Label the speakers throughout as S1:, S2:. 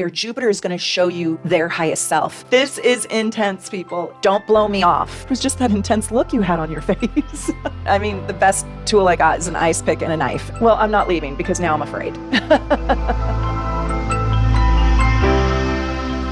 S1: Your Jupiter is going to show you their highest self. This is intense, people. Don't blow me off. It was just that intense look you had on your face. I mean, the best tool I got is an ice pick and a knife. Well, I'm not leaving because now I'm afraid.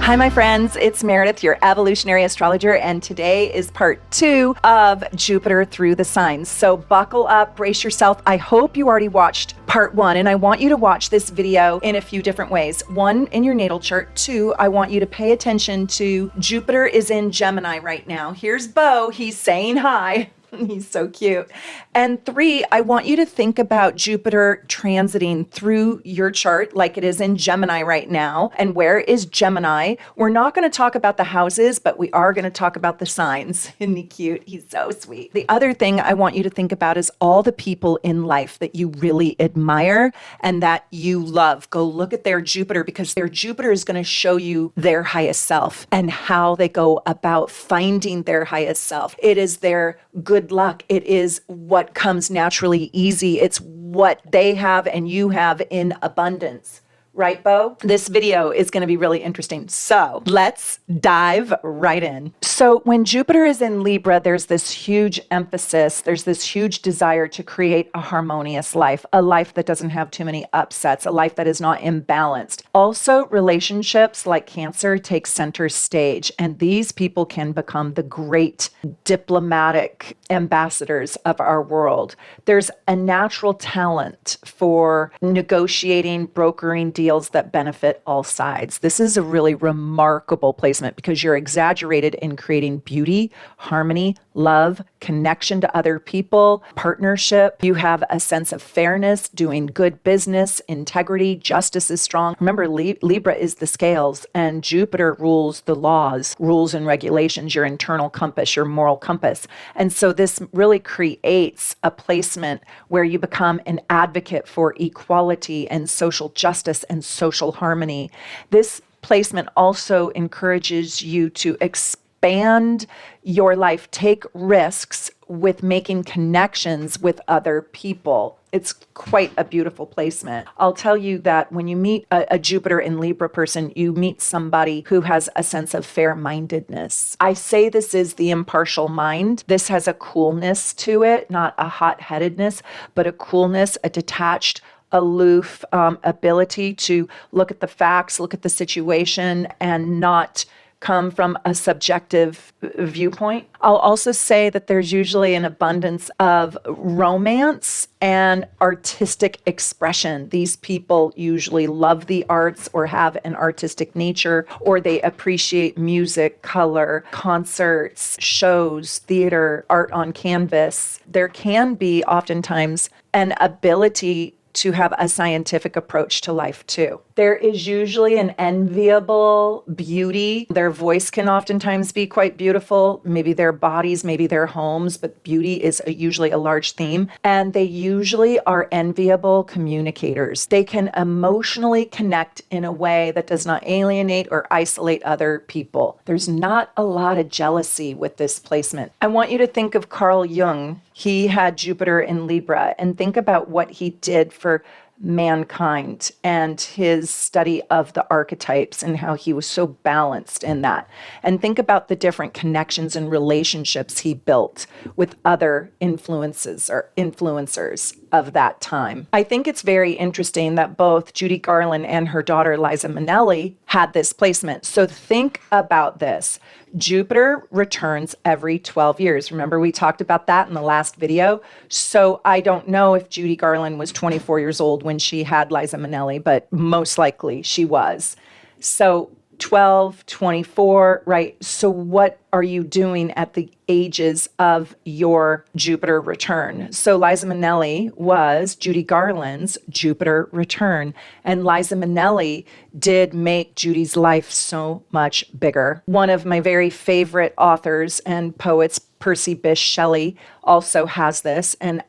S1: Hi, my friends. It's Meredith, your evolutionary astrologer, and today is part 2 of Jupiter through the signs. So buckle up, brace yourself. I hope you already watched part 1, and I want you to watch this video in a few different ways. 1, in your natal chart. 2, I want you to pay attention to Jupiter is in Gemini right now. Here's Bo. He's saying hi. He's so cute. And 3, I want you to think about Jupiter transiting through your chart like it is in Gemini right now. And where is Gemini? We're not going to talk about the houses, but we are going to talk about the signs. Isn't he cute? He's so sweet. The other thing I want you to think about is all the people in life that you really admire and that you love. Go look at their Jupiter, because their Jupiter is going to show you their highest self and how they go about finding their highest self. It is their good luck. It is what comes naturally easy. It's what they have and you have in abundance. Right, Bo? This video is going to be really interesting. So let's dive right in. So when Jupiter is in Libra, there's this huge emphasis, there's this huge desire to create a harmonious life, a life that doesn't have too many upsets, a life that is not imbalanced. Also, relationships like Cancer take center stage, and these people can become the great diplomatic ambassadors of our world. There's a natural talent for negotiating, brokering deals that benefit all sides. This is a really remarkable placement because you're exaggerated in creating beauty, harmony, love, connection to other people, partnership. You have a sense of fairness, doing good business, integrity, justice is strong. Remember, Libra is the scales, and Jupiter rules the laws, rules and regulations, your internal compass, your moral compass. And so this really creates a placement where you become an advocate for equality and social justice and social harmony. This placement also encourages you to expand your life, take risks with making connections with other people. It's quite a beautiful placement. I'll tell you that when you meet a Jupiter in Libra person, you meet somebody who has a sense of fair-mindedness. I say this is the impartial mind. This has a coolness to it, not a hot-headedness, but a coolness, a detached, aloof ability to look at the facts, look at the situation, and not come from a subjective viewpoint. I'll also say that there's usually an abundance of romance and artistic expression. These people usually love the arts or have an artistic nature, or they appreciate music, color, concerts, shows, theater, art on canvas. There can be oftentimes an ability to have a scientific approach to life too. There is usually an enviable beauty. Their voice can oftentimes be quite beautiful. Maybe their bodies, maybe their homes, but beauty is usually a large theme. And they usually are enviable communicators. They can emotionally connect in a way that does not alienate or isolate other people. There's not a lot of jealousy with this placement. I want you to think of Carl Jung. He had Jupiter in Libra, and think about what he did for mankind and his study of the archetypes and how he was so balanced in that. And think about the different connections and relationships he built with other influences or influencers of that time. I think it's very interesting that both Judy Garland and her daughter Liza Minnelli had this placement. So think about this. Jupiter returns every 12 years. Remember, we talked about that in the last video. So I don't know if Judy Garland was 24 years old when she had Liza Minnelli, but most likely she was. So 12, 24, right? So what are you doing at the ages of your Jupiter return? So Liza Minnelli was Judy Garland's Jupiter return. And Liza Minnelli did make Judy's life so much bigger. One of my very favorite authors and poets, Percy Bysshe Shelley, also has this. And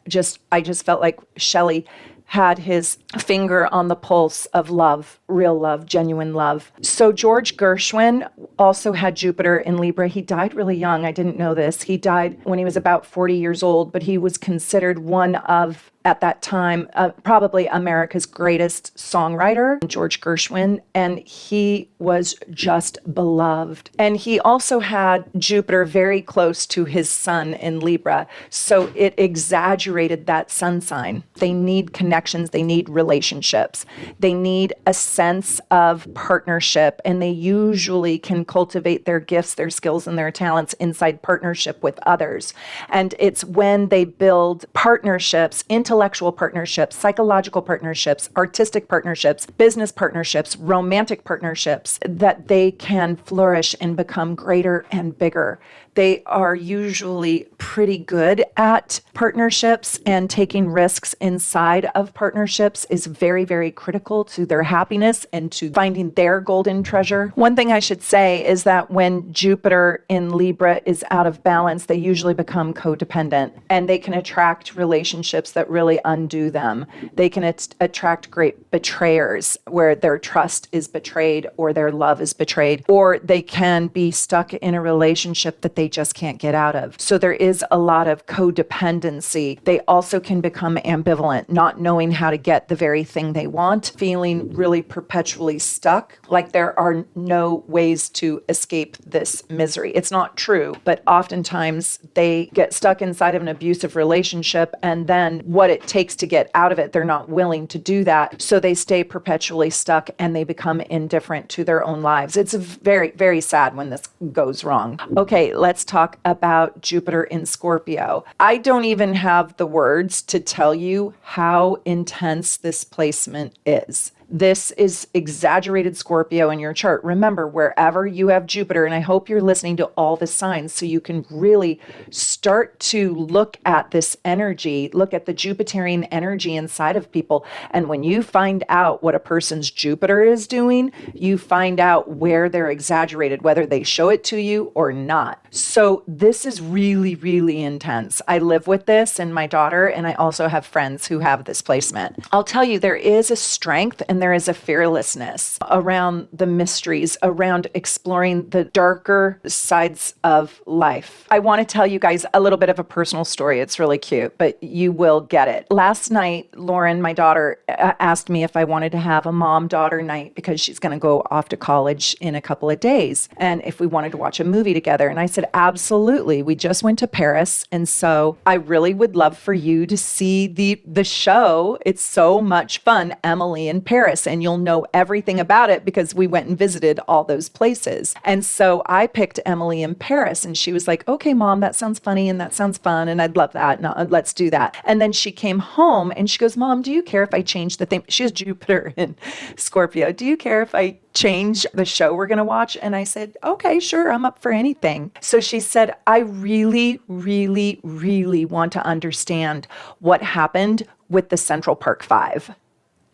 S1: I just felt like Shelley had his finger on the pulse of love, real love, genuine love. So George Gershwin also had Jupiter in Libra. He died really young. I didn't know this. He died when he was about 40 years old, but he was considered one of at that time, probably America's greatest songwriter, George Gershwin, and he was just beloved. And he also had Jupiter very close to his sun in Libra, so it exaggerated that sun sign. They need connections, they need relationships, they need a sense of partnership, and they usually can cultivate their gifts, their skills, and their talents inside partnership with others. And it's when they build partnerships, intellectual partnerships, psychological partnerships, artistic partnerships, business partnerships, romantic partnerships, that they can flourish and become greater and bigger. They are usually pretty good at partnerships, and taking risks inside of partnerships is very, very critical to their happiness and to finding their golden treasure. One thing I should say is that when Jupiter in Libra is out of balance, they usually become codependent, and they can attract relationships that really undo them. They can attract great betrayers where their trust is betrayed or their love is betrayed, or they can be stuck in a relationship that they just can't get out of. So there is a lot of codependency. They also can become ambivalent, not knowing how to get the very thing they want, feeling really perpetually stuck, like there are no ways to escape this misery. It's not true, but oftentimes they get stuck inside of an abusive relationship, and then what it takes to get out of it, they're not willing to do that. So they stay perpetually stuck and they become indifferent to their own lives. It's very, very sad when this goes wrong. Okay, let's talk about Jupiter in Scorpio. I don't even have the words to tell you how intense this placement is. This is exaggerated Scorpio in your chart. Remember, wherever you have Jupiter, and I hope you're listening to all the signs so you can really start to look at this energy, look at the Jupiterian energy inside of people. And when you find out what a person's Jupiter is doing, you find out where they're exaggerated, whether they show it to you or not. So this is really, really intense. I live with this and my daughter, and I also have friends who have this placement. I'll tell you, there is a strength and there is a fearlessness around the mysteries, around exploring the darker sides of life. I want to tell you guys a little bit of a personal story. It's really cute, but you will get it. Last night, Lauren, my daughter, asked me if I wanted to have a mom-daughter night because she's going to go off to college in a couple of days, and if we wanted to watch a movie together. And I said, absolutely. We just went to Paris, and so I really would love for you to see the show. It's so much fun, Emily in Paris. And you'll know everything about it because we went and visited all those places. And so I picked Emily in Paris, and she was like, okay, Mom, that sounds funny and that sounds fun and I'd love that. No, let's do that. And then she came home and she goes, Mom, do you care if I change the thing? She has Jupiter in Scorpio. Do you care if I change the show we're going to watch? And I said, okay, sure. I'm up for anything. So she said, I really, really, really want to understand what happened with the Central Park Five.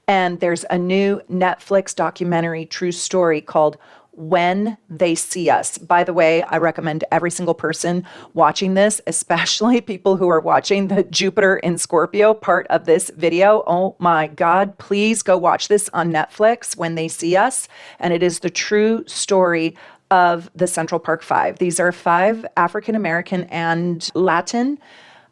S1: And there's a new Netflix documentary, true story, called When They See Us. By the way, I recommend every single person watching this, especially people who are watching the Jupiter in Scorpio part of this video. Oh my God, please go watch this on Netflix, When They See Us. And it is the true story of the Central Park Five. These are 5 African-American and Latin,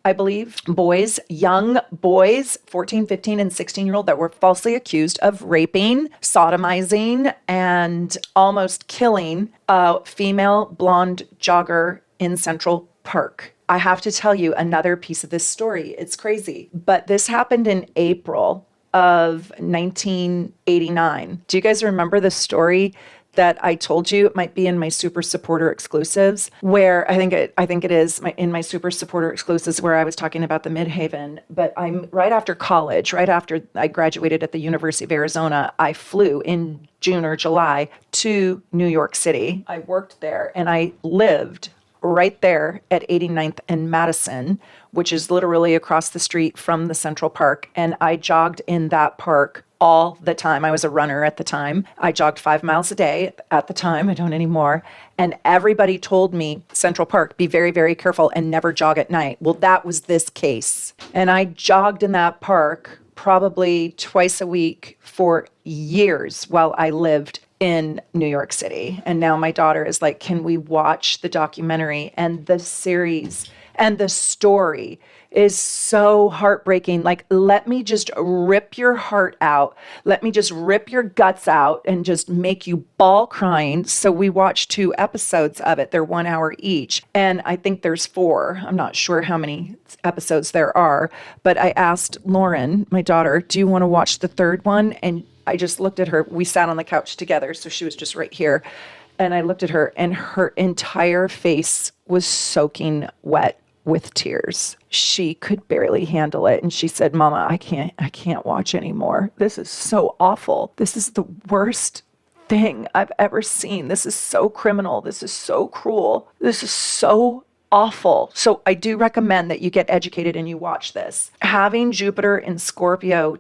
S1: I believe, boys, young boys, 14, 15, and 16-year-old that were falsely accused of raping, sodomizing, and almost killing a female blonde jogger in Central Park. I have to tell you another piece of this story. It's crazy. But this happened in April of 1989. Do you guys remember the story that I told you? It might be in my Super Supporter exclusives, where I think it is in my Super Supporter exclusives, where I was talking about the Midhaven. But I'm right after college, right after I graduated at the University of Arizona, I flew in June or July to New York City. I worked there and I lived right there at 89th and Madison, which is literally across the street from the Central Park. And I jogged in that park all the time. I was a runner at the time. I jogged 5 miles a day at the time. I don't anymore. And everybody told me, Central Park, be very, very careful and never jog at night. Well, that was this case. And I jogged in that park probably twice a week for years while I lived in New York City. And now my daughter is like, can we watch the documentary? And the series And the story is so heartbreaking. Like, let me just rip your heart out. Let me just rip your guts out and just make you bawl crying. So we watched 2 episodes of it. They're 1 hour each. And I think there's 4. I'm not sure how many episodes there are, but I asked Lauren, my daughter, do you want to watch the 3rd one? And I just looked at her. We sat on the couch together, so she was just right here. And I looked at her, and her entire face was soaking wet with tears. She could barely handle it. And she said, Mama, I can't watch anymore. This is so awful. This is the worst thing I've ever seen. This is so criminal. This is so cruel. This is so awful. So I do recommend that you get educated and you watch this. Having Jupiter in Scorpio,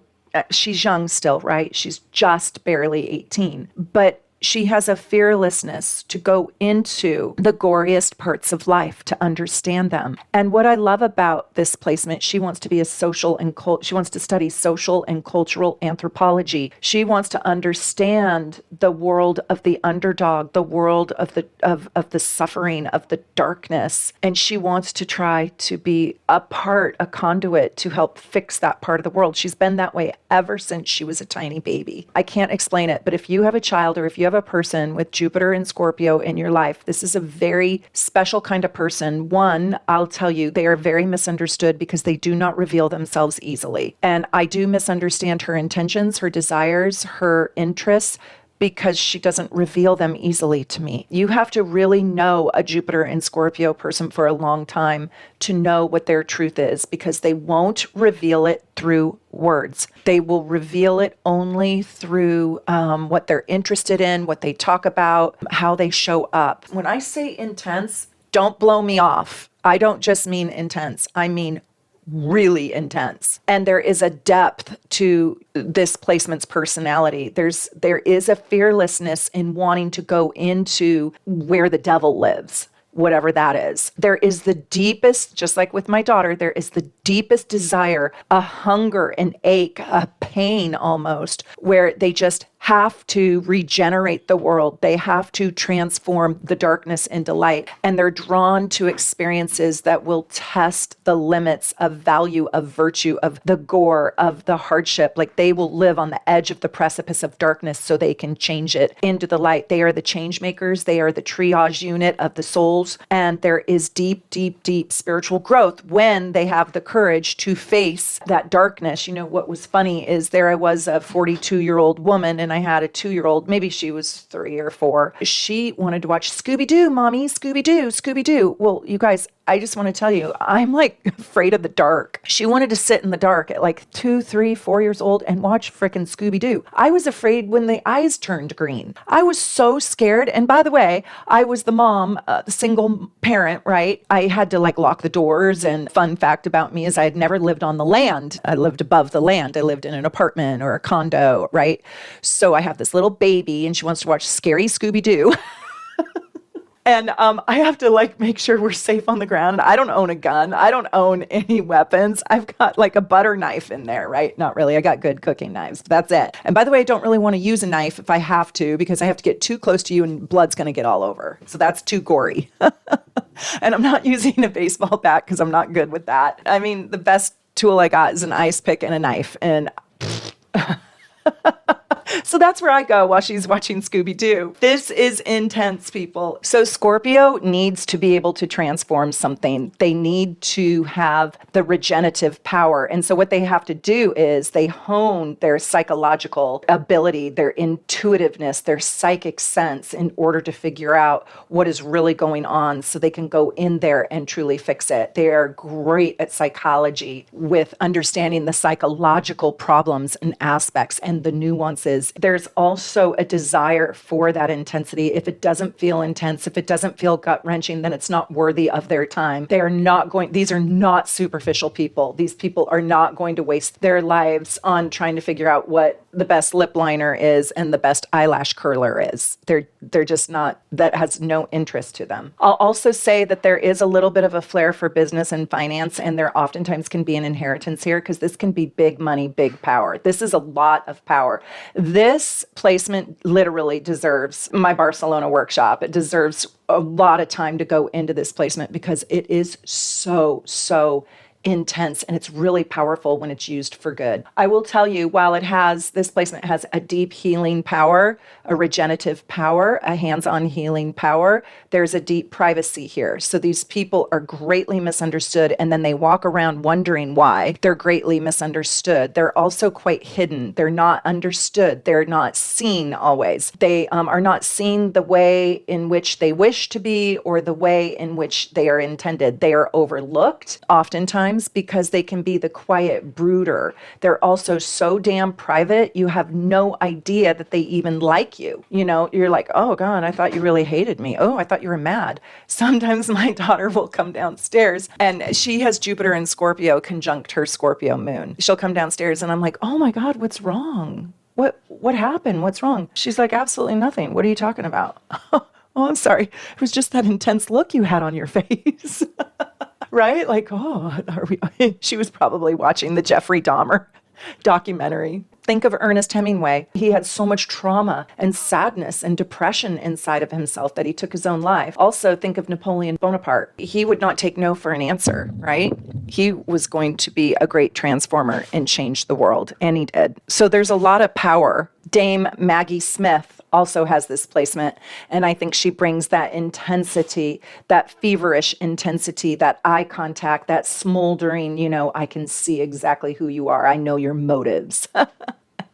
S1: she's young still, right? She's just barely 18, but she has a fearlessness to go into the goriest parts of life to understand them. And what I love about this placement, she wants to be a she wants to study social and cultural anthropology. She wants to understand the world of the underdog, the world of the suffering, of the darkness. And she wants to try to be a conduit to help fix that part of the world. She's been that way ever since she was a tiny baby. I can't explain it, but if you have a child or if you have a person with Jupiter and Scorpio in your life, this is a very special kind of person. One, I'll tell you, they are very misunderstood because they do not reveal themselves easily. And I do misunderstand her intentions, her desires, her interests, because she doesn't reveal them easily to me. You have to really know a Jupiter and Scorpio person for a long time to know what their truth is, because they won't reveal it through words. They will reveal it only through what they're interested in, what they talk about, how they show up. When I say intense, don't blow me off. I don't just mean intense. I mean really intense. And there is a depth to this placement's personality. There is a fearlessness in wanting to go into where the devil lives, whatever that is. There is the deepest, just like with my daughter, there is the deepest desire, a hunger, an ache, a pain almost, where they just have to regenerate the world. They have to transform the darkness into light. And they're drawn to experiences that will test the limits of value, of virtue, of the gore, of the hardship. Like, they will live on the edge of the precipice of darkness so they can change it into the light. They are the change makers. They are the triage unit of the souls. And there is deep, deep, deep spiritual growth when they have the courage to face that darkness. You know, what was funny is there I was, a 42-year-old woman, and I had a 2-year-old, maybe she was 3 or 4. She wanted to watch Scooby-Doo, Mommy, Scooby-Doo, Scooby-Doo. Well, you guys, I just want to tell you, I'm like afraid of the dark. She wanted to sit in the dark at like 2, 3, 4 years old and watch frickin' Scooby-Doo. I was afraid when the eyes turned green. I was so scared. And by the way, I was the mom, the single parent, right? I had to like lock the doors. And fun fact about me is I had never lived on the land. I lived above the land. I lived in an apartment or a condo, right? So I have this little baby and she wants to watch scary Scooby-Doo. And I have to like make sure we're safe on the ground. I don't own a gun. I don't own any weapons. I've got like a butter knife in there, right? Not really. I got good cooking knives. That's it. And by the way, I don't really want to use a knife if I have to, because I have to get too close to you and blood's going to get all over. So that's too gory. And I'm not using a baseball bat because I'm not good with that. I mean, the best tool I got is an ice pick and a knife. And so that's where I go while she's watching Scooby-Doo. This is intense, people. So Scorpio needs to be able to transform something. They need to have the regenerative power. And so what they have to do is they hone their psychological ability, their intuitiveness, their psychic sense in order to figure out what is really going on so they can go in there and truly fix it. They are great at psychology with understanding the psychological problems and aspects and the nuances. There's also a desire for that intensity. If it doesn't feel intense, if it doesn't feel gut-wrenching, then it's not worthy of their time. These are not superficial people. These people are not going to waste their lives on trying to figure out what the best lip liner is and the best eyelash curler is. They're just not, that has no interest to them. I'll also say that there is a little bit of a flair for business and finance, and there oftentimes can be an inheritance here because this can be big money, big power. This is a lot of power. This placement literally deserves my Barcelona workshop. It deserves a lot of time to go into this placement because it is so intense, and it's really powerful when it's used for good. I will tell you, while this placement has a deep healing power, a regenerative power, a hands-on healing power, there's a deep privacy here. So these people are greatly misunderstood, and then they walk around wondering why they're greatly misunderstood. They're also quite hidden. They're not understood. They're not seen always. They are not seen the way in which they wish to be or the way in which they are intended. They are overlooked oftentimes because they can be the quiet brooder. They're also so damn private, you have no idea that they even like you. You know, you're like, oh God, I thought you really hated me. Oh, I thought you were mad. Sometimes my daughter will come downstairs and she has Jupiter in Scorpio conjunct her Scorpio moon. She'll come downstairs and I'm like, oh my God, what's wrong? What happened? What's wrong? She's like, absolutely nothing. What are you talking about? Oh, I'm sorry. It was just that intense look you had on your face. Right? Like, she was probably watching the Jeffrey Dahmer documentary. Think of Ernest Hemingway. He had so much trauma and sadness and depression inside of himself that he took his own life. Also, think of Napoleon Bonaparte. He would not take no for an answer, right? He was going to be a great transformer and change the world, and he did. So there's a lot of power. Dame Maggie Smith also has this placement, and I think she brings that intensity, that feverish intensity, that eye contact, that smoldering, I can see exactly who you are. I know your motives.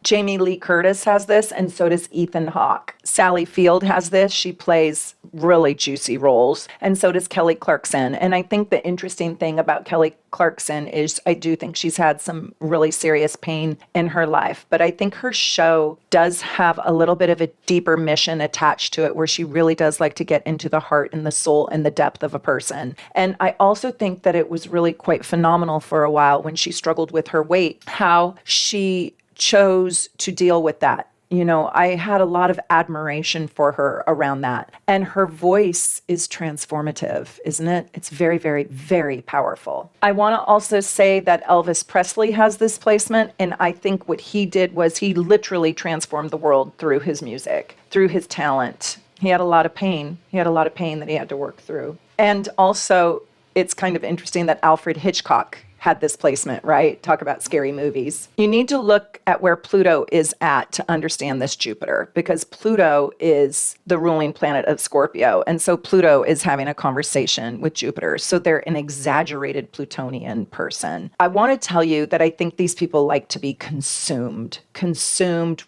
S1: Jamie Lee Curtis has this, and so does Ethan Hawke. Sally Field has this. She plays really juicy roles, and so does Kelly Clarkson. And I think the interesting thing about Kelly Clarkson is I do think she's had some really serious pain in her life, but I think her show does have a little bit of a deeper mission attached to it where she really does like to get into the heart and the soul and the depth of a person. And I also think that it was really quite phenomenal for a while when she struggled with her weight, how she chose to deal with that. I had a lot of admiration for her around that. And her voice is transformative, isn't it? It's very, very, very powerful. I want to also say that Elvis Presley has this placement. And I think what he did was he literally transformed the world through his music, through his talent. He had a lot of pain. He had a lot of pain that he had to work through. And also, it's kind of interesting that Alfred Hitchcock had this placement, right? Talk about scary movies. You need to look at where Pluto is at to understand this Jupiter, because Pluto is the ruling planet of Scorpio. And so Pluto is having a conversation with Jupiter. So they're an exaggerated Plutonian person. I want to tell you that I think these people like to be consumed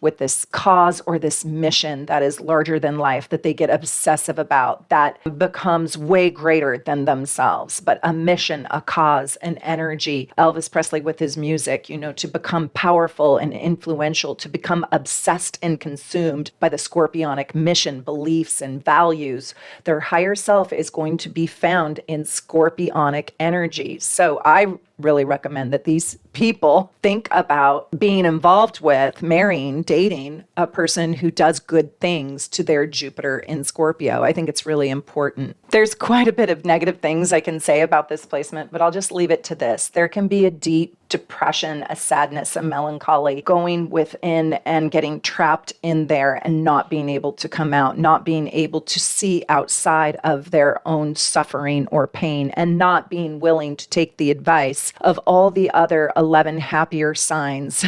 S1: with this cause or this mission that is larger than life, that they get obsessive about, that becomes way greater than themselves. But a mission, a cause, an energy, Elvis Presley with his music, to become powerful and influential, to become obsessed and consumed by the scorpionic mission, beliefs, and values. Their higher self is going to be found in scorpionic energy. So I really recommend that these people think about being involved with, marrying, dating a person who does good things to their Jupiter in Scorpio. I think it's really important. There's quite a bit of negative things I can say about this placement, but I'll just leave it to this. There can be a deep depression, a sadness, a melancholy going within and getting trapped in there and not being able to come out, not being able to see outside of their own suffering or pain, and not being willing to take the advice of all the other 11 happier signs,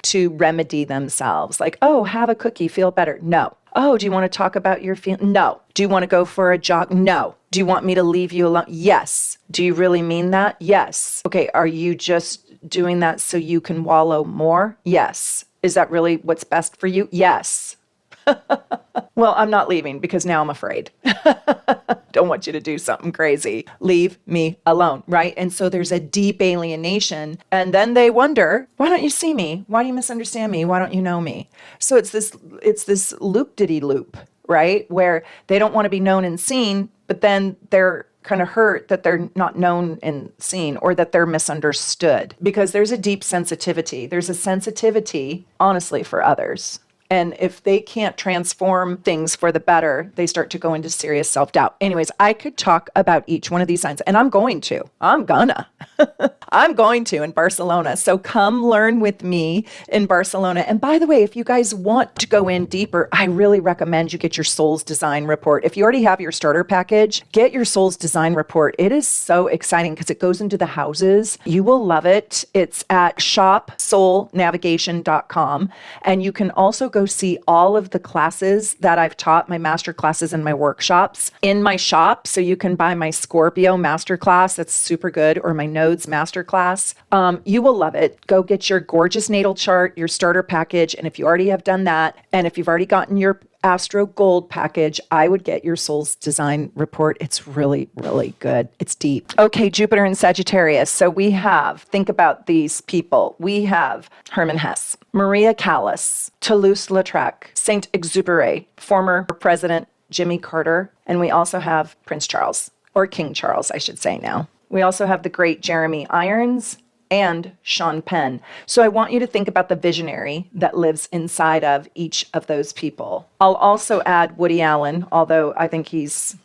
S1: to remedy themselves. Like, oh, have a cookie, feel better. No. Oh, do you want to talk about your feelings? No. Do you want to go for a jog? No. Do you want me to leave you alone? Yes. Do you really mean that? Yes. Okay, are you just doing that so you can wallow more? Yes. Is that really what's best for you? Yes. Well, I'm not leaving because now I'm afraid. Don't want you to do something crazy. Leave me alone, right? And so there's a deep alienation. And then they wonder, why don't you see me? Why do you misunderstand me? Why don't you know me? So it's this loop-diddy-loop, right? Where they don't want to be known and seen, but then they're kind of hurt that they're not known and seen, or that they're misunderstood, because there's a deep sensitivity. There's a sensitivity, honestly, for others. And if they can't transform things for the better, they start to go into serious self-doubt. Anyways, I could talk about each one of these signs, and I'm going to. I'm going to in Barcelona. So come learn with me in Barcelona. And by the way, if you guys want to go in deeper, I really recommend you get your Soul's Design Report. If you already have your starter package, get your Soul's Design Report. It is so exciting because it goes into the houses. You will love it. It's at shopsoulnavigation.com. And you can also go see all of the classes that I've taught, my master classes and my workshops in my shop. So you can buy my Scorpio masterclass. That's super good. Or my Nodes masterclass. You will love it. Go get your gorgeous natal chart, your starter package. And if you already have done that, and if you've already gotten your Astro Gold package, I would get your Soul's Design Report. It's really, really good. It's deep. Okay, Jupiter and Sagittarius. So we have, think about these people. We have Hermann Hesse, Maria Callas, Toulouse-Lautrec, Saint-Exupéry, former President Jimmy Carter, and we also have Prince Charles, or King Charles, I should say now. We also have the great Jeremy Irons and Sean Penn. So I want you to think about the visionary that lives inside of each of those people. I'll also add Woody Allen, although I think he's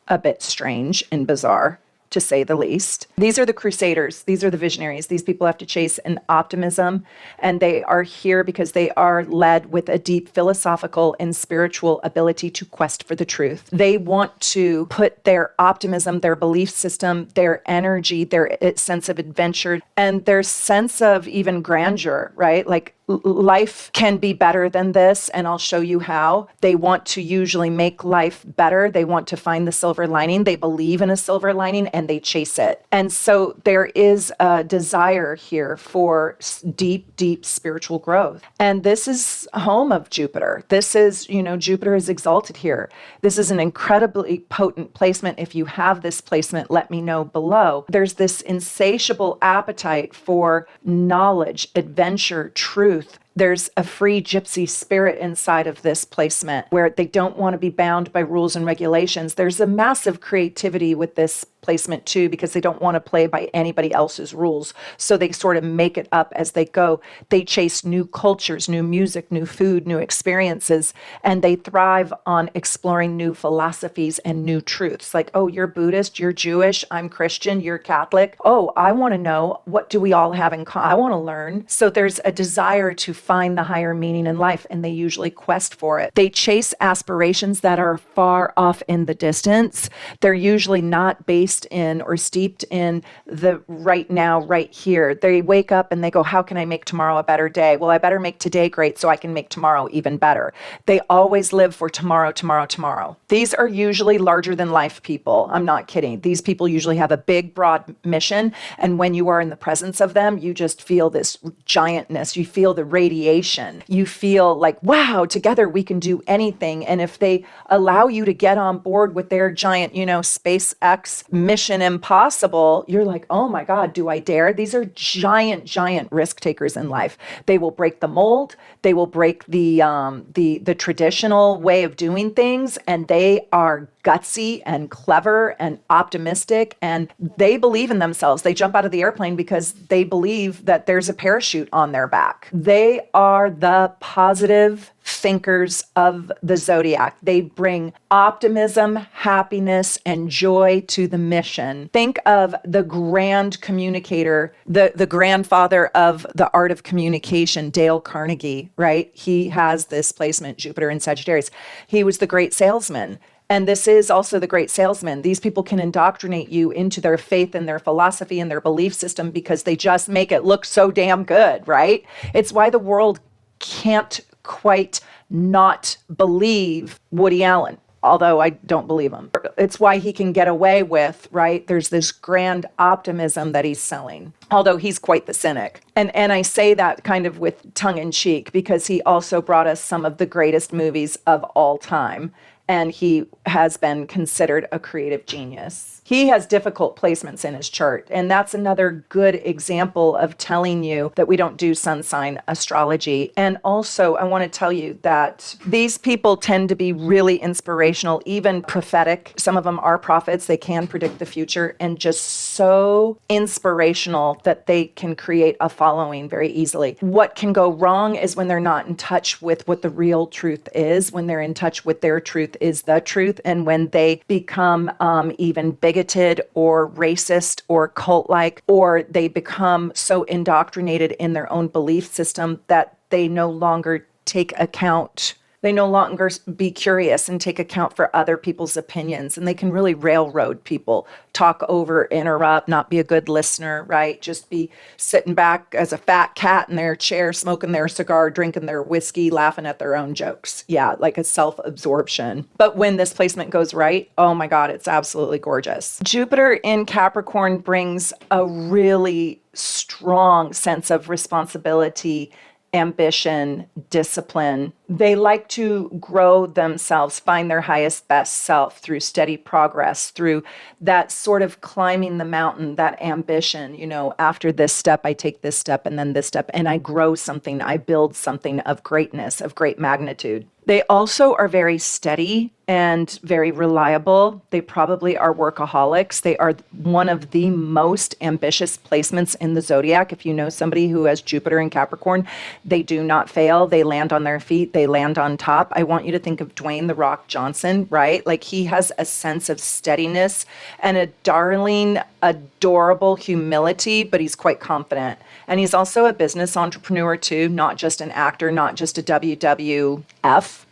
S1: a bit strange and bizarre, to say the least. These are the crusaders. These are the visionaries. These people have to chase an optimism, and they are here because they are led with a deep philosophical and spiritual ability to quest for the truth. They want to put their optimism, their belief system, their energy, their sense of adventure, and their sense of even grandeur, right? Like life can be better than this, and I'll show you how. They want to usually make life better. They want to find the silver lining. They believe in a silver lining and they chase it. And so there is a desire here for deep, deep spiritual growth. And this is home of Jupiter. This is, Jupiter is exalted here. This is an incredibly potent placement. If you have this placement, let me know below. There's this insatiable appetite for knowledge, adventure, truth. There's a free gypsy spirit inside of this placement where they don't want to be bound by rules and regulations. There's a massive creativity with this placement too, because they don't want to play by anybody else's rules. So they sort of make it up as they go. They chase new cultures, new music, new food, new experiences, and they thrive on exploring new philosophies and new truths. Like, oh, you're Buddhist, you're Jewish, I'm Christian, you're Catholic. Oh, I want to know, what do we all have in common? I want to learn. So there's a desire to find the higher meaning in life, and they usually quest for it. They chase aspirations that are far off in the distance. They're usually not based in or steeped in the right now, right here. They wake up and they go, how can I make tomorrow a better day? Well, I better make today great so I can make tomorrow even better. They always live for tomorrow, tomorrow, tomorrow. These are usually larger than life people. I'm not kidding. These people usually have a big, broad mission. And when you are in the presence of them, you just feel this giantness. You feel the radiation. You feel like, wow, together we can do anything. And if they allow you to get on board with their giant, SpaceX Mission Impossible, you're like, oh my God, do I dare? These are giant, giant risk takers in life. They will break the mold. They will break the traditional way of doing things, and they are gutsy and clever and optimistic, and they believe in themselves. They jump out of the airplane because they believe that there's a parachute on their back. They are the positive thinkers of the zodiac. They bring optimism, happiness, and joy to the mission. Think of the grand communicator, the grandfather of the art of communication, Dale Carnegie, right? He has this placement, Jupiter in Sagittarius. He was the great salesman. And this is also the great salesman. These people can indoctrinate you into their faith and their philosophy and their belief system because they just make it look so damn good, right? It's why the world can't quite not believe Woody Allen, although I don't believe him. It's why he can get away with, right? There's this grand optimism that he's selling, although he's quite the cynic. And I say that kind of with tongue in cheek because he also brought us some of the greatest movies of all time. and he has been considered a creative genius. He has difficult placements in his chart, and that's another good example of telling you that we don't do sun sign astrology. And also, I want to tell you that these people tend to be really inspirational, even prophetic. Some of them are prophets. They can predict the future, and just so inspirational that they can create a following very easily. What can go wrong is when they're not in touch with what the real truth is, when they're in touch with their truth is the truth, and when they become even bigoted or racist or cult-like, or they become so indoctrinated in their own belief system that they no longer take account. They no longer be curious and take account for other people's opinions. And they can really railroad people, talk over, interrupt, not be a good listener, right? Just be sitting back as a fat cat in their chair, smoking their cigar, drinking their whiskey, laughing at their own jokes. Yeah, like a self-absorption. But when this placement goes right, oh my God, it's absolutely gorgeous. Jupiter in Capricorn brings a really strong sense of responsibility, ambition, discipline. They like to grow themselves, find their highest, best self through steady progress, through that sort of climbing the mountain, that ambition. You know, after this step, I take this step and then this step, and I grow something, I build something of greatness, of great magnitude. They also are very steady and very reliable. They probably are workaholics. They are one of the most ambitious placements in the zodiac. If you know somebody who has Jupiter in Capricorn, they do not fail. They land on their feet. They land on top. I want you to think of Dwayne "The Rock" Johnson, right? Like, he has a sense of steadiness and a darling, adorable humility, but he's quite confident. And he's also a business entrepreneur too, not just an actor, not just a WWF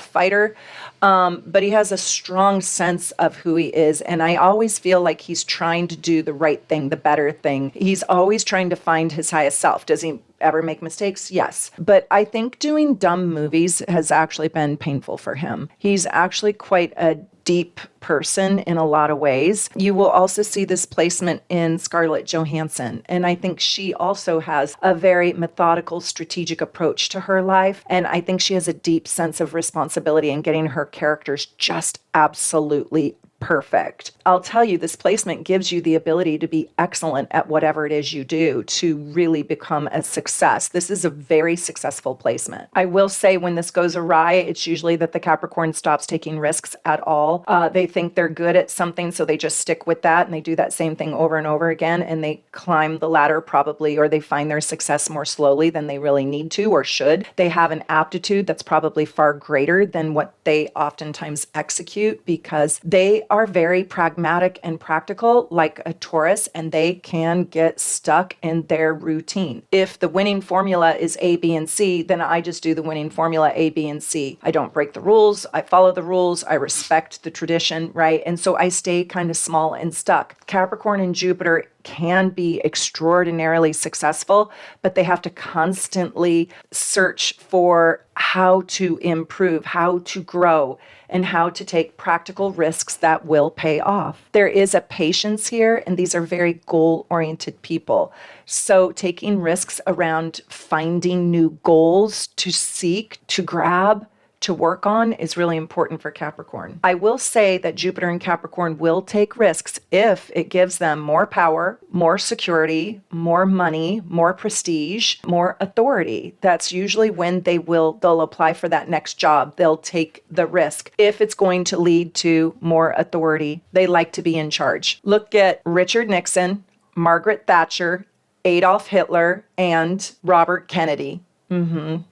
S1: fighter, but he has a strong sense of who he is. And I always feel like he's trying to do the right thing, the better thing. He's always trying to find his highest self. Does he ever make mistakes? Yes. But I think doing dumb movies has actually been painful for him. He's actually quite a deep person in a lot of ways. You will also see this placement in Scarlett Johansson. And I think she also has a very methodical, strategic approach to her life. And I think she has a deep sense of responsibility in getting her characters just absolutely perfect. I'll tell you, this placement gives you the ability to be excellent at whatever it is you do, to really become a success. This is a very successful placement. I will say, when this goes awry, it's usually that the Capricorn stops taking risks at all. They think they're good at something, so they just stick with that, and they do that same thing over and over again, and they climb the ladder probably, or they find their success more slowly than they really need to or should. They have an aptitude that's probably far greater than what they oftentimes execute, because they are very pragmatic and practical, like a Taurus, and they can get stuck in their routine. If the winning formula is A, B, and C, then I just do the winning formula A, B, and C. I don't break the rules. I follow the rules. I respect the tradition, right? And so I stay kind of small and stuck. Capricorn and Jupiter can be extraordinarily successful, but they have to constantly search for how to improve, how to grow, and how to take practical risks that will pay off. There is a patience here, and these are very goal-oriented people. So taking risks around finding new goals to seek, to grab, to work on is really important for Capricorn. I will say that Jupiter in Capricorn will take risks if it gives them more power, more security, more money, more prestige, more authority. That's usually when they'll apply for that next job. They'll take the risk. If it's going to lead to more authority, they like to be in charge. Look at Richard Nixon, Margaret Thatcher, Adolf Hitler, and Robert Kennedy.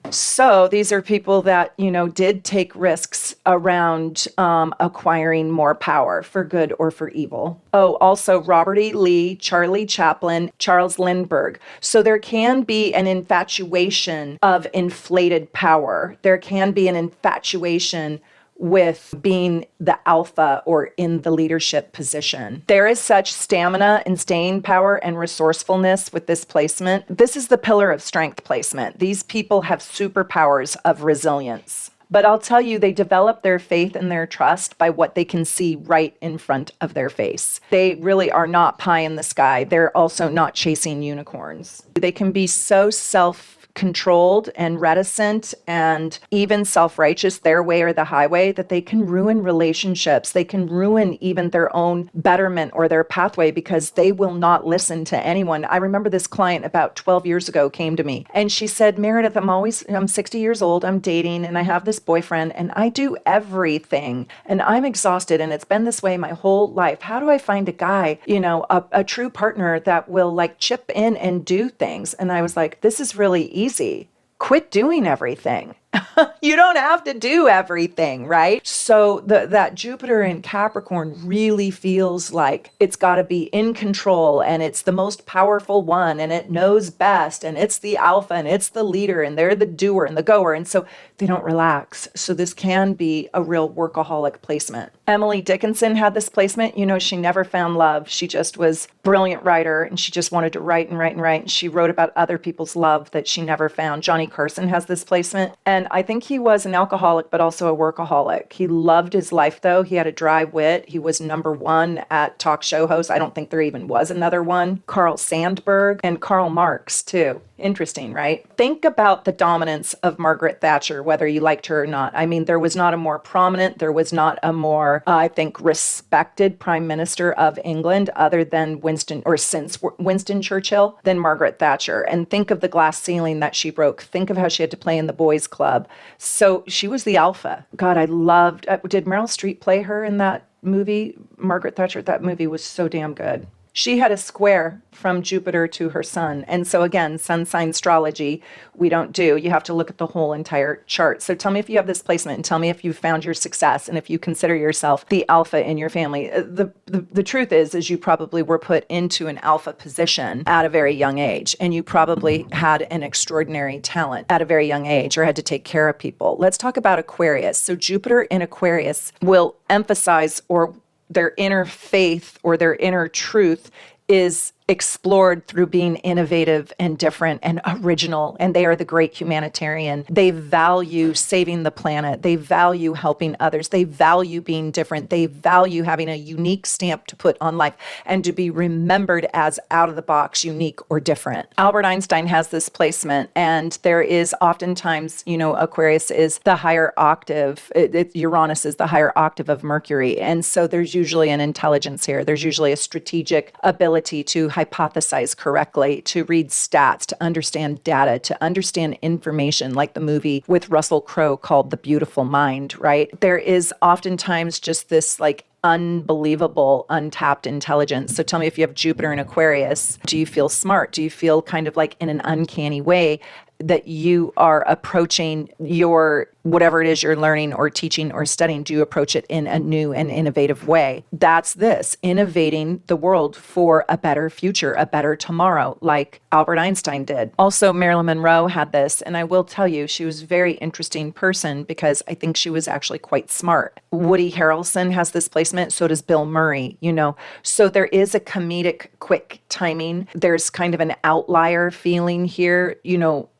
S1: So these are people that, did take risks around acquiring more power for good or for evil. Oh, also Robert E. Lee, Charlie Chaplin, Charles Lindbergh. So there can be an infatuation of inflated power. There can be an infatuation with being the alpha or in the leadership position. There is such stamina and staying power and resourcefulness with this placement. This is the pillar of strength placement. These people have superpowers of resilience. But I'll tell you, they develop their faith and their trust by what they can see right in front of their face. They really are not pie in the sky. They're also not chasing unicorns. They can be so controlled and reticent and even self-righteous, their way or the highway, that they can ruin relationships. They can ruin even their own betterment or their pathway because they will not listen to anyone. I remember this client about 12 years ago came to me and she said, Meredith, I'm 60 years old, I'm dating and I have this boyfriend and I do everything and I'm exhausted and it's been this way my whole life. How do I find a guy, a true partner that will like chip in and do things? And I was like, this is really easy. Quit doing everything. You don't have to do everything, right? So that Jupiter in Capricorn really feels like it's got to be in control and it's the most powerful one and it knows best and it's the alpha and it's the leader and they're the doer and the goer. And so they don't relax. So this can be a real workaholic placement. Emily Dickinson had this placement. She never found love. She just was a brilliant writer and she just wanted to write and write and write. And she wrote about other people's love that she never found. Johnny Carson has this placement. And I think he was an alcoholic, but also a workaholic. He loved his life, though. He had a dry wit. He was number one at talk show hosts. I don't think there even was another one. Carl Sandburg and Karl Marx, too. Interesting, right? Think about the dominance of Margaret Thatcher, whether you liked her or not. I mean, there was not a more prominent, there was not a more, I think, respected prime minister of England other than since Winston Churchill, than Margaret Thatcher. And think of the glass ceiling that she broke. Think of how she had to play in the boys' club. So she was the alpha. God, I loved, did Meryl Streep play her in that movie? Margaret Thatcher, that movie was so damn good. She had a square from Jupiter to her sun. And so again, sun sign astrology, we don't do. You have to look at the whole entire chart. So tell me if you have this placement and tell me if you found your success and if you consider yourself the alpha in your family. The truth is you probably were put into an alpha position at a very young age. And you probably had an extraordinary talent at a very young age or had to take care of people. Let's talk about Aquarius. So Jupiter in Aquarius will emphasize or their inner faith or their inner truth is explored through being innovative and different and original. And they are the great humanitarian. They value saving the planet. They value helping others. They value being different. They value having a unique stamp to put on life and to be remembered as out of the box, unique or different. Albert Einstein has this placement, and there is oftentimes, Aquarius is the higher octave. Uranus is the higher octave of Mercury. And so there's usually an intelligence here. There's usually a strategic ability to hypothesize correctly, to read stats, to understand data, to understand information, like the movie with Russell Crowe called The Beautiful Mind, right? There is oftentimes just this like unbelievable, untapped intelligence. So tell me if you have Jupiter in Aquarius, do you feel smart? Do you feel kind of like in an uncanny way that you are approaching your whatever it is you're learning or teaching or studying? Do you approach it in a new and innovative way? That's this, innovating the world for a better future, a better tomorrow, like Albert Einstein did. Also, Marilyn Monroe had this, and I will tell you, she was a very interesting person because I think she was actually quite smart. Woody Harrelson has this placement, so does Bill Murray, So there is a comedic, quick timing. There's kind of an outlier feeling here,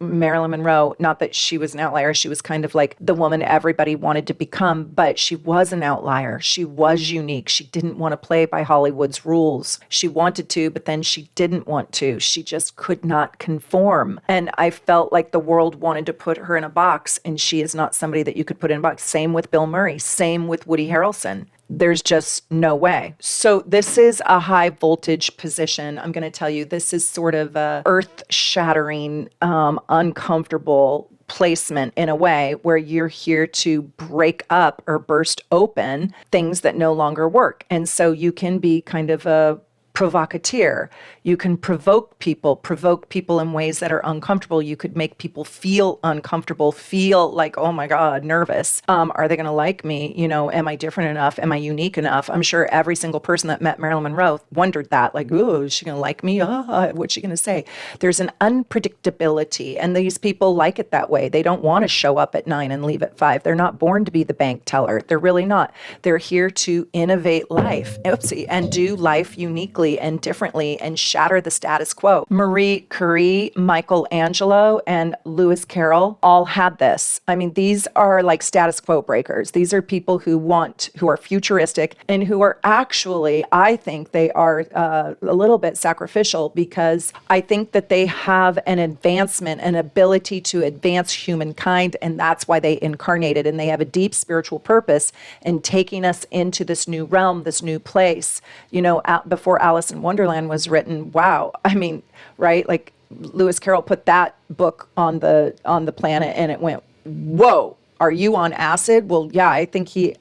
S1: Marilyn Monroe, not that she was an outlier, she was kind of like the woman everybody wanted to become, but she was an outlier. She was unique. She didn't want to play by Hollywood's rules. She wanted to, but then she didn't want to. She just could not conform. And I felt like the world wanted to put her in a box, and she is not somebody that you could put in a box. Same with Bill Murray, same with Woody Harrelson. There's just no way. So this is a high voltage position. I'm going to tell you, this is sort of a earth-shattering, uncomfortable placement in a way where you're here to break up or burst open things that no longer work. And so you can be kind of a provocateur. You can provoke people in ways that are uncomfortable. You could make people feel uncomfortable, feel like, oh my God, nervous. Are they going to like me? Am I different enough? Am I unique enough? I'm sure every single person that met Marilyn Monroe wondered that, like, oh, is she going to like me? What's she going to say? There's an unpredictability, and these people like it that way. They don't want to show up at 9 and leave at 5. They're not born to be the bank teller. They're really not. They're here to innovate life, and do life uniquely uniquely and differently and shatter the status quo. Marie Curie, Michelangelo, and Lewis Carroll all had this. I mean, these are like status quo breakers. These are people who are futuristic and who are actually, I think they are a little bit sacrificial, because I think that they have an advancement, an ability to advance humankind, and that's why they incarnated, and they have a deep spiritual purpose in taking us into this new realm, this new place. You know, before Alice in Wonderland was written, wow, I mean, right? Like Lewis Carroll put that book on the planet, and it went, whoa. Are you on acid? Well, yeah, I think he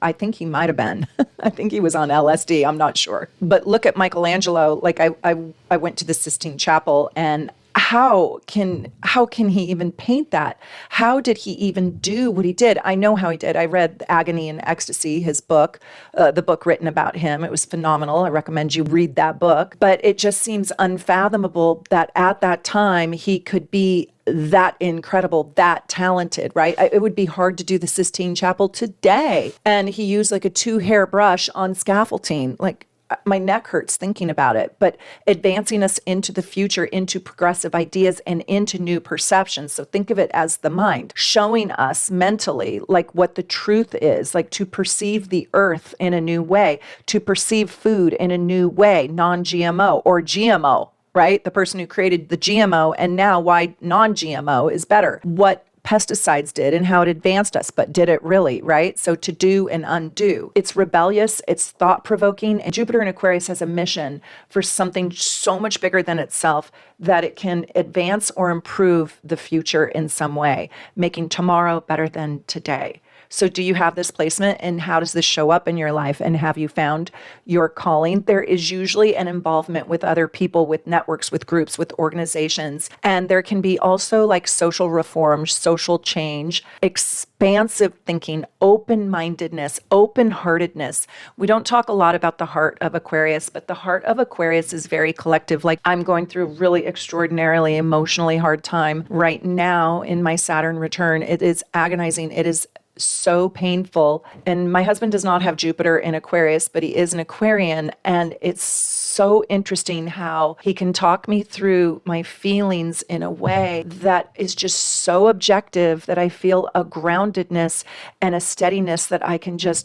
S1: might have been. I think he was on LSD. I'm not sure. But look at Michelangelo. Like I went to the Sistine Chapel, and how can he even paint that? How did he even do what he did? I know how he did. I read Agony and Ecstasy, his book, the book written about him. It was phenomenal. I recommend you read that book. But it just seems unfathomable that at that time he could be that incredible, that talented, right? It would be hard to do the Sistine Chapel today. And he used like a 2-hair brush on scaffolding. Like, my neck hurts thinking about it. But advancing us into the future, into progressive ideas, and into new perceptions. So think of it as the mind showing us mentally like what the truth is, like to perceive the earth in a new way, to perceive food in a new way, non-GMO or GMO, right? The person who created the GMO, and now why non-GMO is better. What pesticides did and how it advanced us, but did it really, right? So to do and undo. It's rebellious, it's thought-provoking, and Jupiter in Aquarius has a mission for something so much bigger than itself, that it can advance or improve the future in some way, making tomorrow better than today. So do you have this placement, and how does this show up in your life? And have you found your calling? There is usually an involvement with other people, with networks, with groups, with organizations. And there can be also like social reform, social change, expansive thinking, open-mindedness, open-heartedness. We don't talk a lot about the heart of Aquarius, but the heart of Aquarius is very collective. Like, I'm going through a really extraordinarily emotionally hard time right now in my Saturn return. It is agonizing. It is so painful. And my husband does not have Jupiter in Aquarius, but he is an Aquarian. And it's so interesting how he can talk me through my feelings in a way that is just so objective that I feel a groundedness and a steadiness that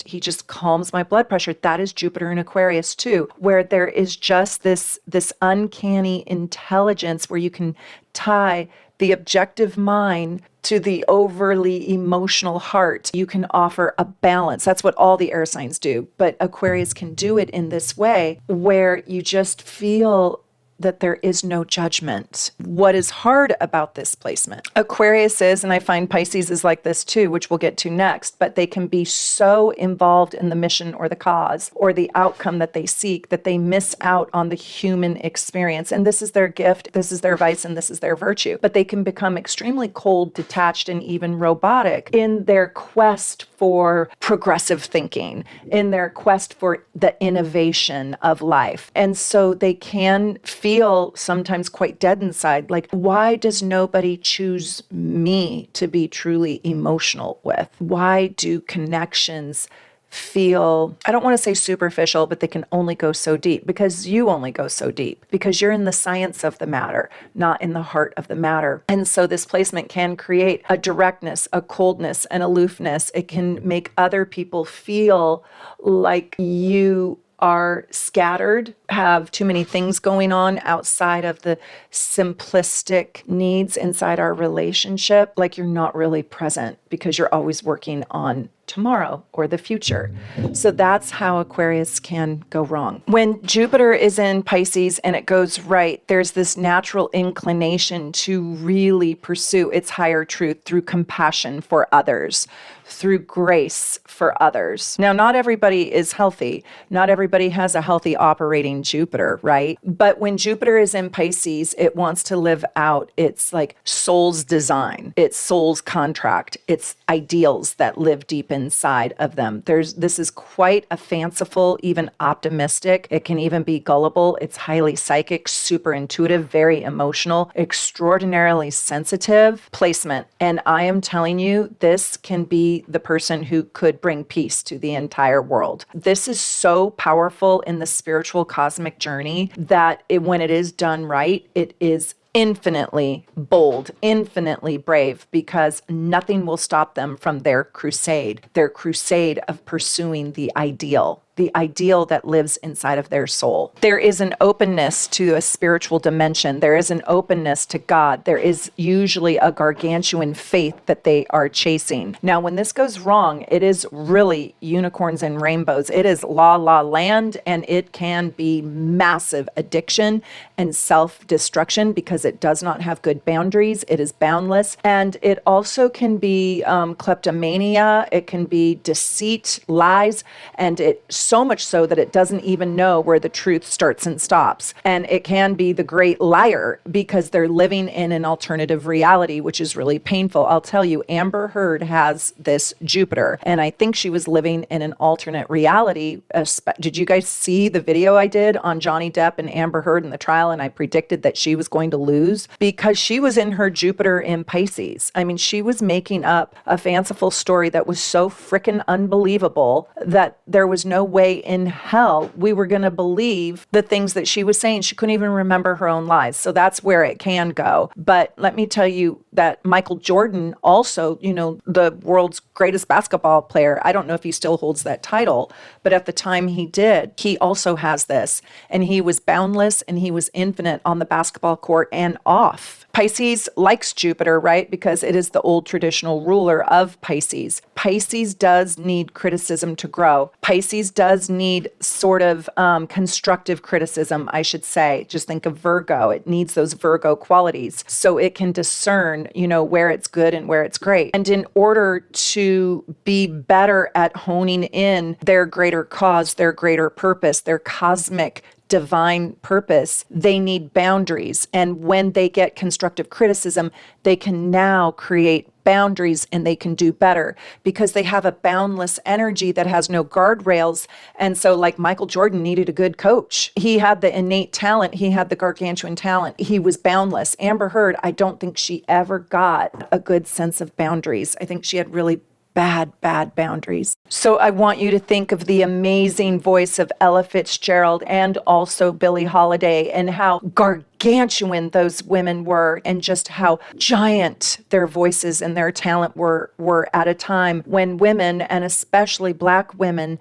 S1: he just calms my blood pressure. That is Jupiter in Aquarius too, where there is just this uncanny intelligence where you can tie the objective mind to the overly emotional heart. You can offer a balance. That's what all the air signs do. But Aquarius can do it in this way where you just feel that there is no judgment. What is hard about this placement? Aquarius is, and I find Pisces is like this too, which we'll get to next, but they can be so involved in the mission or the cause or the outcome that they seek that they miss out on the human experience. And this is their gift, this is their vice, and this is their virtue. But they can become extremely cold, detached, and even robotic in their quest for progressive thinking, in their quest for the innovation of life. And so they can feel sometimes quite dead inside. Like, why does nobody choose me to be truly emotional with? Why do connections feel, I don't want to say superficial, but they can only go so deep? Because you only go so deep, because you're in the science of the matter, not in the heart of the matter. And so this placement can create a directness, a coldness, an aloofness. It can make other people feel like you are scattered, have too many things going on outside of the simplistic needs inside our relationship, like you're not really present because you're always working on tomorrow or the future. So that's how Aquarius can go wrong. When Jupiter is in Pisces and it goes right, there's this natural inclination to really pursue its higher truth through compassion for others, through grace for others. Now, not everybody is healthy. Not everybody has a healthy operating Jupiter, right? But when Jupiter is in Pisces, it wants to live out its like soul's design, its soul's contract, its ideals that live deep inside of them. This is quite a fanciful, even optimistic. It can even be gullible. It's highly psychic, super intuitive, very emotional, extraordinarily sensitive placement. And I am telling you, this can be the person who could bring peace to the entire world. This is so powerful in the spiritual cosmic journey that when it is done right, it is infinitely bold, infinitely brave, because nothing will stop them from their crusade of pursuing the ideal that lives inside of their soul. There is an openness to a spiritual dimension. There is an openness to God. There is usually a gargantuan faith that they are chasing. Now, when this goes wrong, it is really unicorns and rainbows. It is la la land, and it can be massive addiction and self-destruction because it does not have good boundaries. It is boundless. And it also can be kleptomania. It can be deceit, lies, and it so much so that it doesn't even know where the truth starts and stops. And it can be the great liar because they're living in an alternative reality, which is really painful. I'll tell you, Amber Heard has this Jupiter, and I think she was living in an alternate reality. Did you guys see the video I did on Johnny Depp and Amber Heard in the trial? And I predicted that she was going to lose because she was in her Jupiter in Pisces. I mean, she was making up a fanciful story that was so freaking unbelievable that there was no way in hell we were going to believe the things that she was saying. She couldn't even remember her own lies. So that's where it can go. But let me tell you that Michael Jordan also, the world's greatest basketball player, I don't know if he still holds that title, but at the time he did, he also has this. And he was boundless and he was infinite on the basketball court and off. Pisces likes Jupiter, right? Because it is the old traditional ruler of Pisces. Pisces does need criticism to grow. Pisces does need sort of constructive criticism, I should say. Just think of Virgo. It needs those Virgo qualities so it can discern, where it's good and where it's great. And in order to be better at honing in their greater cause, their greater purpose, their cosmic divine purpose, they need boundaries. And when they get constructive criticism, they can now create boundaries and they can do better because they have a boundless energy that has no guardrails. And so like Michael Jordan needed a good coach. He had the innate talent. He had the gargantuan talent. He was boundless. Amber Heard, I don't think she ever got a good sense of boundaries. I think she had really bad boundaries. So I want you to think of the amazing voice of Ella Fitzgerald and also Billie Holiday and how gargantuan those women were and just how giant their voices and their talent were at a time when women, and especially Black women,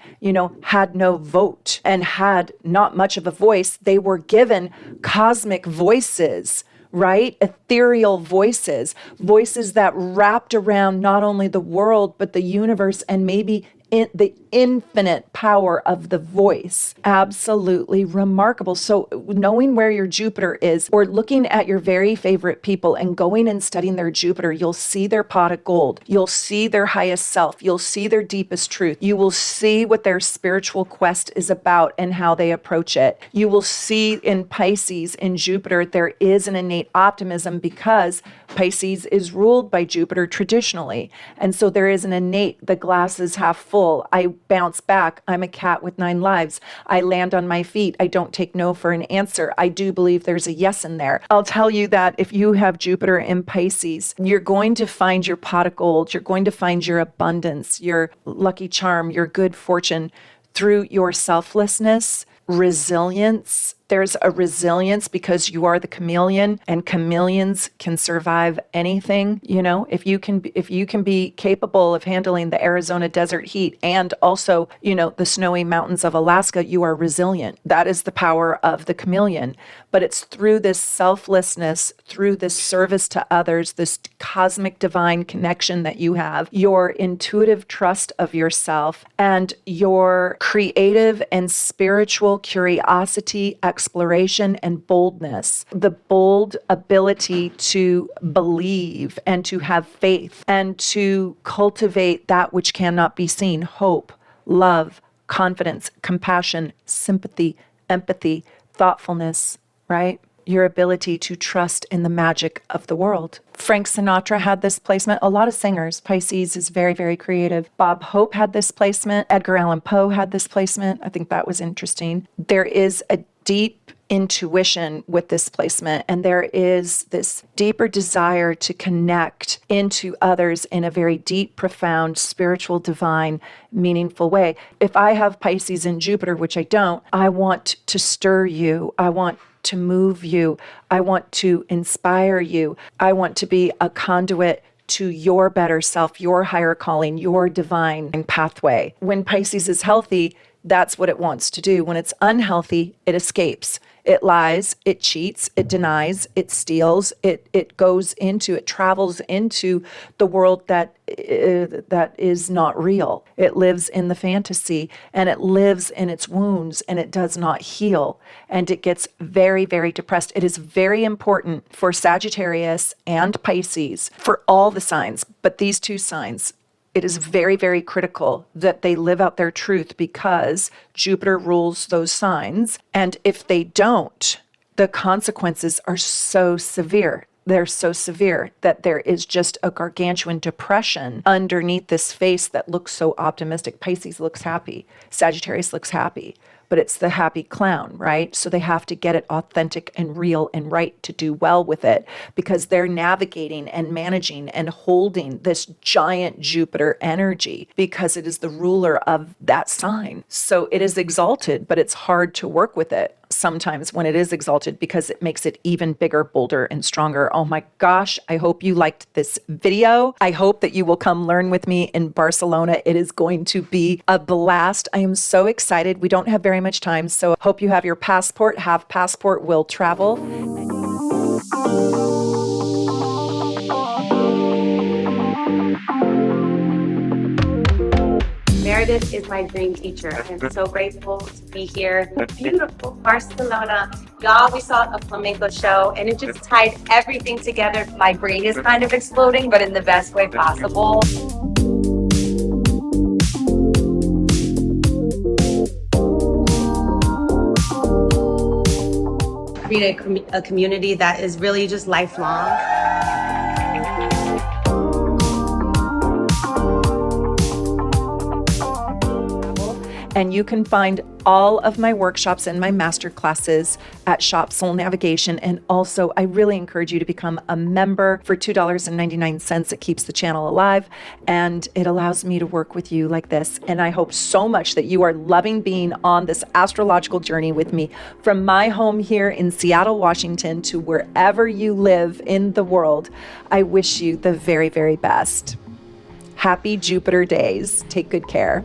S1: had no vote and had not much of a voice. They were given cosmic voices, right? Ethereal voices that wrapped around not only the world, but the universe and maybe the infinite power of the voice. Absolutely remarkable. So knowing where your Jupiter is or looking at your very favorite people and going and studying their Jupiter, you'll see their pot of gold. You'll see their highest self. You'll see their deepest truth. You will see what their spiritual quest is about and how they approach it. You will see in Pisces, in Jupiter, there is an innate optimism because Pisces is ruled by Jupiter traditionally. And so there is an innate, the glass is half full. I bounce back. I'm a cat with 9 lives. I land on my feet. I don't take no for an answer. I do believe there's a yes in there. I'll tell you that if you have Jupiter in Pisces, you're going to find your pot of gold. You're going to find your abundance, your lucky charm, your good fortune through your selflessness, resilience. There's a resilience because you are the chameleon, and chameleons can survive anything. If you can be capable of handling the Arizona desert heat and also, the snowy mountains of Alaska, you are resilient. That is the power of the chameleon. But it's through this selflessness, through this service to others, this cosmic divine connection that you have, your intuitive trust of yourself, and your creative and spiritual curiosity, exploration, and boldness. The bold ability to believe and to have faith and to cultivate that which cannot be seen: hope, love, confidence, compassion, sympathy, empathy, thoughtfulness, right? Your ability to trust in the magic of the world. Frank Sinatra had this placement. A lot of singers. Pisces is very, very creative. Bob Hope had this placement. Edgar Allan Poe had this placement. I think that was interesting. There is a deep intuition with this placement, and there is this deeper desire to connect into others in a very deep, profound, spiritual, divine, meaningful way. If I have Pisces in Jupiter, which I don't, I want to stir you. I want to move you. I want to inspire you. I want to be a conduit to your better self, your higher calling, your divine pathway. When Pisces is healthy, that's what it wants to do. When it's unhealthy, it escapes. It lies, it cheats, it denies, it steals, it travels into the world that is not real. It lives in the fantasy, and it lives in its wounds, and it does not heal, and it gets very, very depressed. It is very important for Sagittarius and Pisces, for all the signs, but these two signs, it is very, very critical that they live out their truth, because Jupiter rules those signs. And if they don't, the consequences are so severe. They're so severe that there is just a gargantuan depression underneath this face that looks so optimistic. Pisces looks happy. Sagittarius looks happy. But it's the happy clown, right? So they have to get it authentic and real and right to do well with it, because they're navigating and managing and holding this giant Jupiter energy, because it is the ruler of that sign. So it is exalted, but it's hard to work with it sometimes when it is exalted, because it makes it even bigger, bolder, and stronger. Oh my gosh, I hope you liked this video. I hope that you will come learn with me in Barcelona. It is going to be a blast. I am so excited. We don't have very much time, so hope you have your passport. Have passport, will travel.
S2: Meredith is my dream teacher. I am so grateful to be here. Beautiful Barcelona. Y'all, we saw a flamenco show, and it just tied everything together. My brain is kind of exploding, but in the best way possible. Create a community that is really just lifelong.
S1: And you can find all of my workshops and my master classes at Shop Soul Navigation. And also, I really encourage you to become a member for $2.99. It keeps the channel alive, and it allows me to work with you like this. And I hope so much that you are loving being on this astrological journey with me, from my home here in Seattle, Washington, to wherever you live in the world. I wish you the very, very best. Happy Jupiter days. Take good care.